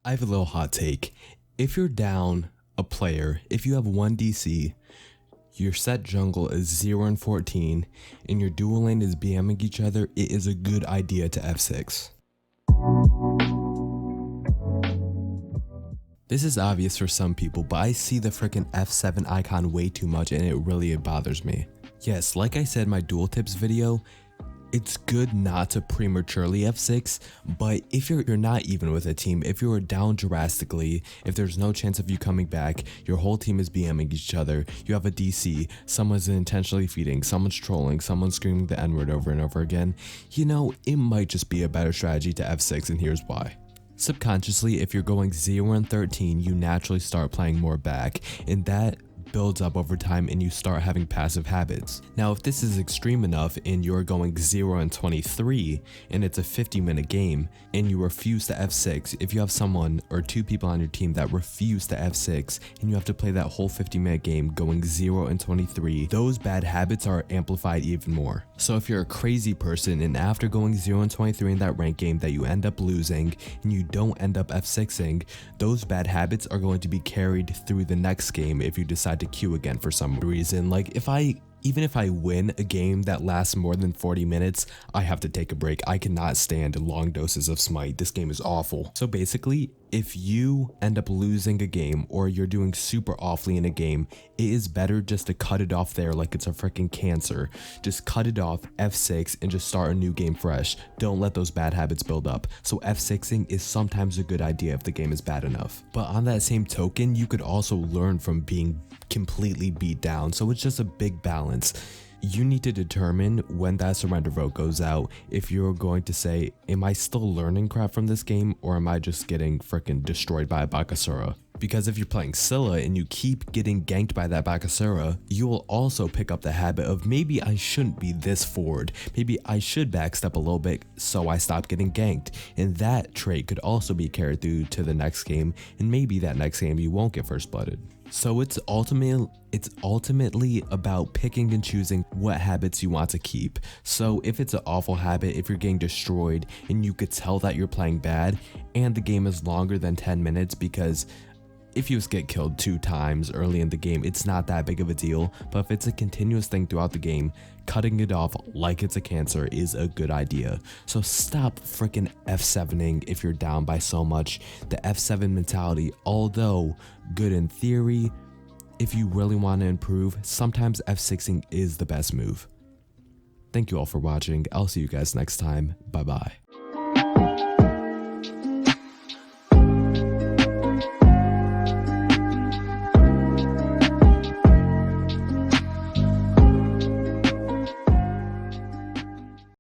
I have a little hot take. If you're down a player, if you have one DC, your set jungle is 0 and 14, and your dual lane is BMing each other, it is a good idea to F6. This is obvious for some people, but I see the freaking F7 icon way too much and it really bothers me. Yes, like I said in my dual tips video, it's good not to prematurely F6, but if you're not even with a team, if you're down drastically, if there's no chance of you coming back, your whole team is BMing each other, you have a DC, someone's intentionally feeding, someone's trolling, someone's screaming the N-word over and over again, you know, it might just be a better strategy to F6, and here's why. Subconsciously, if you're going 0 and 13, you naturally start playing more back, and that builds up over time and you start having passive habits. Now, if this is extreme enough and you're going 0 and 23 and it's a 50-minute game and you refuse to F6, if you have someone or two people on your team that refuse to F6 and you have to play that whole 50-minute game going 0 and 23, those bad habits are amplified even more. So if you're a crazy person and after going 0 and 23 in that ranked game that you end up losing and you don't end up F6ing, those bad habits are going to be carried through the next game if you decide to queue again for some reason. Like even if I win a game that lasts more than 40 minutes, I have to take a break. I cannot stand long doses of SMITE. This game is awful. So basically, if you end up losing a game or you're doing super awfully in a game, it is better just to cut it off there like it's a freaking cancer. Just cut it off, F6, and just start a new game fresh. Don't let those bad habits build up. So F6ing is sometimes a good idea if the game is bad enough. But on that same token, you could also learn from being completely beat down. So it's just a big balance. You need to determine when that surrender vote goes out if you're going to say, am I still learning crap from this game or am I just getting freaking destroyed by a Bakasura? Because if you're playing Scylla and you keep getting ganked by that Bakasura, you will also pick up the habit of maybe I shouldn't be this forward, maybe I should backstep a little bit so I stop getting ganked, and that trait could also be carried through to the next game, and maybe that next game you won't get first blooded. So it's ultimately about picking and choosing what habits you want to keep. So if it's an awful habit, if you're getting destroyed and you could tell that you're playing bad and the game is longer than 10 minutes, because if you just get killed 2 times early in the game, it's not that big of a deal. But if it's a continuous thing throughout the game, cutting it off like it's a cancer is a good idea. So stop freaking F7ing if you're down by so much. The F7 mentality, although good in theory, if you really want to improve, sometimes F6ing is the best move. Thank you all for watching. I'll see you guys next time. Bye bye.